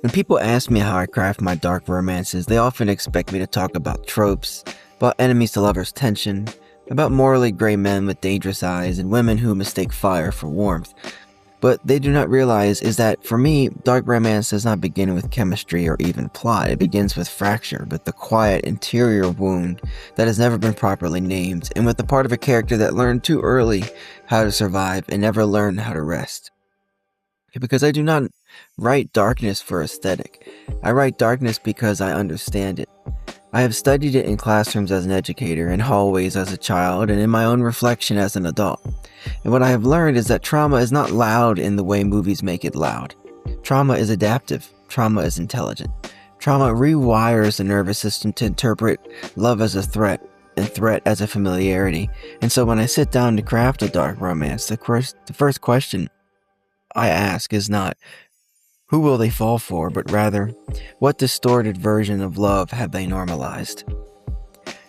When people ask me how I craft my dark romances, they often expect me to talk about tropes, about enemies to lovers tension, about morally gray men with dangerous eyes, and women who mistake fire for warmth. But they do not realize is that, for me, dark romance does not begin with chemistry or even plot. It begins with fracture, with the quiet interior wound that has never been properly named, and with the part of a character that learned too early how to survive and never learned how to rest. Because I do not write darkness for aesthetic. I write darkness because I understand it. I have studied it in classrooms as an educator, in hallways as a child, and in my own reflection as an adult. And what I have learned is that trauma is not loud in the way movies make it loud. Trauma is adaptive. Trauma is intelligent. Trauma rewires the nervous system to interpret love as a threat and threat as a familiarity. And so when I sit down to craft a dark romance, the first question I ask is not, who will they fall for, but rather, what distorted version of love have they normalized?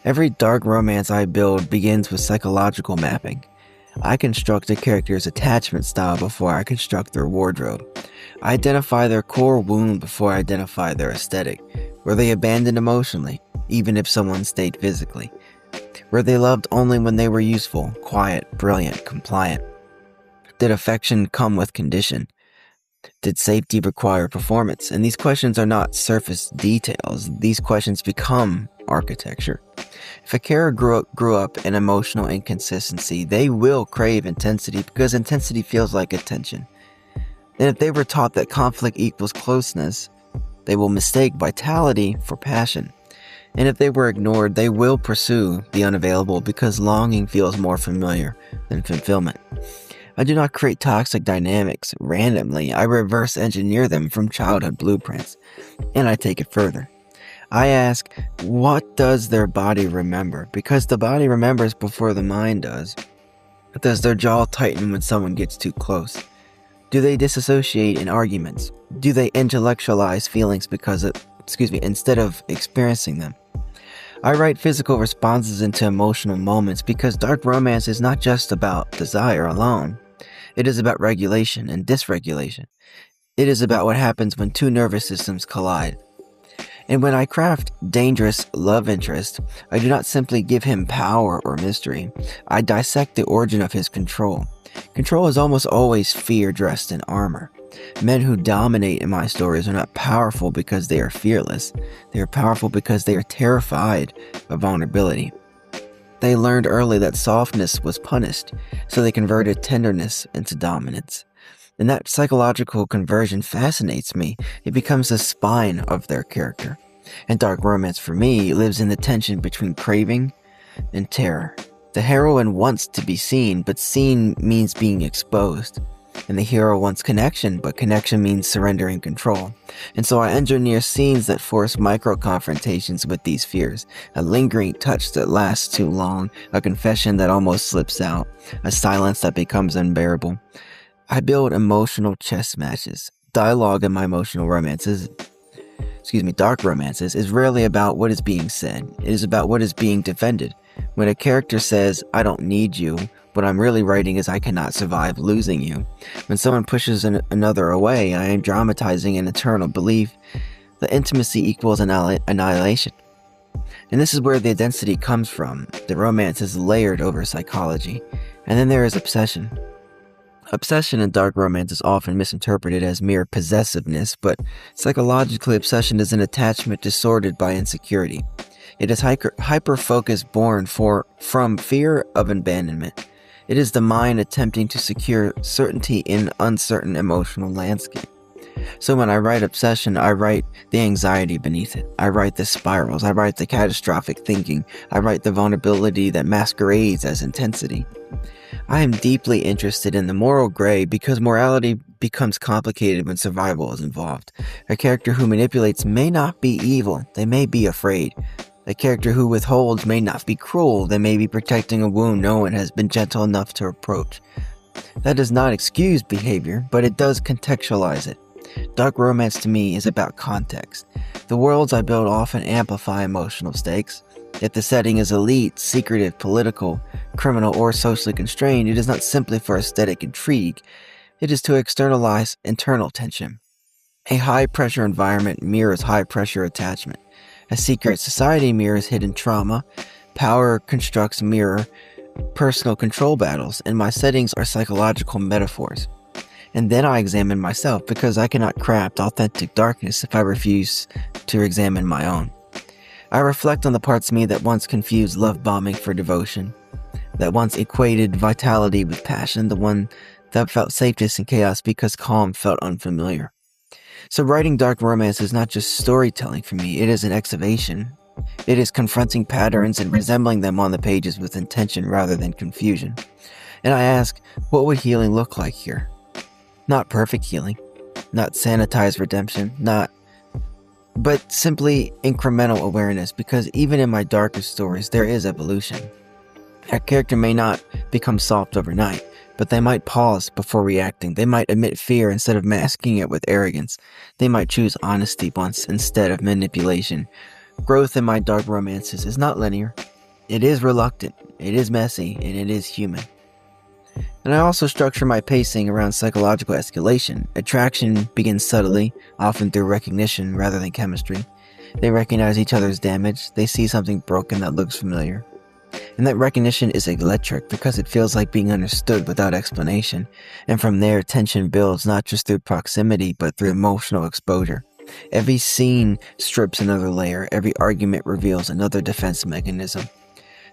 Every dark romance I build begins with psychological mapping. I construct a character's attachment style before I construct their wardrobe. I identify their core wound before I identify their aesthetic. Were they abandoned emotionally, even if someone stayed physically? Were they loved only when they were useful, quiet, brilliant, compliant? Did affection come with condition? Did safety require performance? And these questions are not surface details. These questions become architecture. If a character grew up in emotional inconsistency, they will crave intensity because intensity feels like attention. And if they were taught that conflict equals closeness, they will mistake vitality for passion. And if they were ignored, they will pursue the unavailable because longing feels more familiar than fulfillment. I do not create toxic dynamics randomly. I reverse engineer them from childhood blueprints. And I take it further. I ask, what does their body remember? Because the body remembers before the mind does. Does their jaw tighten when someone gets too close? Do they disassociate in arguments? Do they intellectualize feelings instead of experiencing them? I write physical responses into emotional moments because dark romance is not just about desire alone. It is about regulation and dysregulation. It is about what happens when two nervous systems collide. And when I craft dangerous love interest, I do not simply give him power or mystery. I dissect the origin of his control. Control is almost always fear dressed in armor. Men who dominate in my stories are not powerful because they are fearless. They are powerful because they are terrified of vulnerability. They learned early that softness was punished, so they converted tenderness into dominance. And that psychological conversion fascinates me. It becomes the spine of their character. And dark romance for me lives in the tension between craving and terror. The heroine wants to be seen, but seen means being exposed. And the hero wants connection, but connection means surrendering control. And so I engineer scenes that force micro-confrontations with these fears. A lingering touch that lasts too long, a confession that almost slips out, a silence that becomes unbearable. I build emotional chess matches. Dialogue in my dark romances, is rarely about what is being said. It is about what is being defended. When a character says, I don't need you, what I'm really writing is I cannot survive losing you. When someone pushes another away, I am dramatizing an eternal belief that intimacy equals annihilation. And this is where the density comes from. The romance is layered over psychology. And then there is obsession. Obsession in dark romance is often misinterpreted as mere possessiveness, but psychologically, obsession is an attachment distorted by insecurity. It is hyper-focus born from fear of abandonment. It is the mind attempting to secure certainty in uncertain emotional landscape. So when I write obsession, I write the anxiety beneath it. I write the spirals. I write the catastrophic thinking. I write the vulnerability that masquerades as intensity. I am deeply interested in the moral gray because morality becomes complicated when survival is involved. A character who manipulates may not be evil. They may be afraid. A character who withholds may not be cruel. They may be protecting a wound no one has been gentle enough to approach. That does not excuse behavior, but it does contextualize it. Dark romance to me is about context. The worlds I build often amplify emotional stakes. If the setting is elite, secretive, political, criminal, or socially constrained, it is not simply for aesthetic intrigue. It is to externalize internal tension. A high-pressure environment mirrors high-pressure attachment. A secret society mirrors hidden trauma. Power constructs mirror personal control battles, and my settings are psychological metaphors. And then I examine myself, because I cannot craft authentic darkness if I refuse to examine my own. I reflect on the parts of me that once confused love bombing for devotion, that once equated vitality with passion, the one that felt safest in chaos because calm felt unfamiliar. So writing dark romance is not just storytelling for me, it is an excavation. It is confronting patterns and resembling them on the pages with intention rather than confusion. And I ask, what would healing look like here? Not perfect healing, not sanitized redemption, but simply incremental awareness, because even in my darkest stories, there is evolution. A character may not become soft overnight, but they might pause before reacting. They might admit fear instead of masking it with arrogance. They might choose honesty once instead of manipulation. Growth in my dark romances is not linear. It is reluctant, it is messy, and it is human. And I also structure my pacing around psychological escalation. Attraction begins subtly, often through recognition rather than chemistry. They recognize each other's damage. They see something broken that looks familiar. And that recognition is electric because it feels like being understood without explanation. And from there, tension builds not just through proximity, but through emotional exposure. Every scene strips another layer. Every argument reveals another defense mechanism.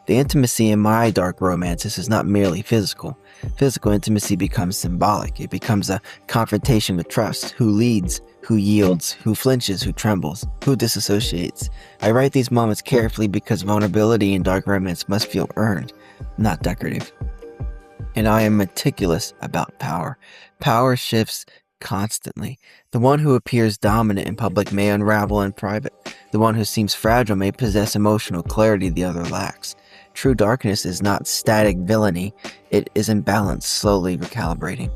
The intimacy in my dark romances is not merely physical. Physical intimacy becomes symbolic. It becomes a confrontation with trust. Who leads? Who yields? Who flinches? Who trembles? Who disassociates? I write these moments carefully because vulnerability in dark romance must feel earned, not decorative. And I am meticulous about power. Power shifts constantly. The one who appears dominant in public may unravel in private. The one who seems fragile may possess emotional clarity the other lacks. True darkness is not static villainy, it is imbalance slowly recalibrating.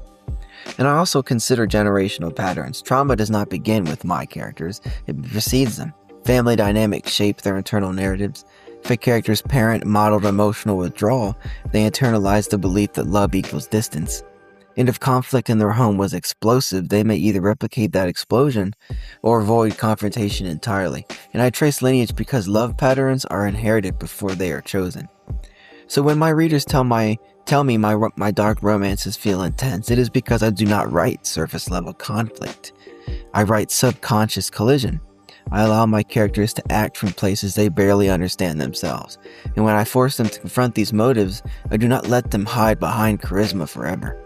And I also consider generational patterns. Trauma does not begin with my characters, it precedes them. Family dynamics shape their internal narratives. If a character's parent modeled emotional withdrawal, they internalize the belief that love equals distance. And if conflict in their home was explosive, they may either replicate that explosion or avoid confrontation entirely. And I trace lineage because love patterns are inherited before they are chosen. So when my readers tell me my dark romances feel intense, it is because I do not write surface level conflict. I write subconscious collision. I allow my characters to act from places they barely understand themselves. And when I force them to confront these motives, I do not let them hide behind charisma forever.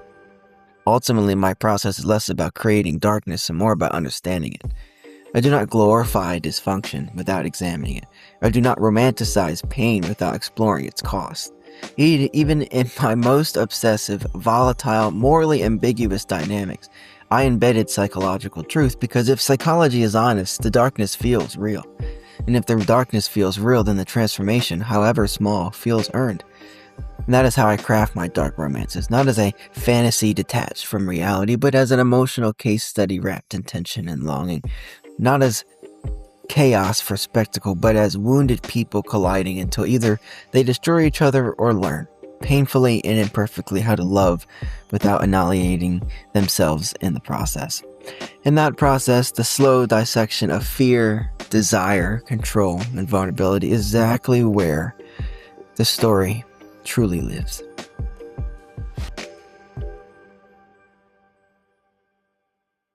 Ultimately, my process is less about creating darkness and more about understanding it. I do not glorify dysfunction without examining it. I do not romanticize pain without exploring its cost. Even in my most obsessive, volatile, morally ambiguous dynamics, I embedded psychological truth because if psychology is honest, the darkness feels real. And if the darkness feels real, then the transformation, however small, feels earned. And that is how I craft my dark romances, not as a fantasy detached from reality, but as an emotional case study wrapped in tension and longing. Not as chaos for spectacle, but as wounded people colliding until either they destroy each other or learn, painfully and imperfectly, how to love without annihilating themselves in the process. In that process, the slow dissection of fear, desire, control, and vulnerability is exactly where the story truly lives.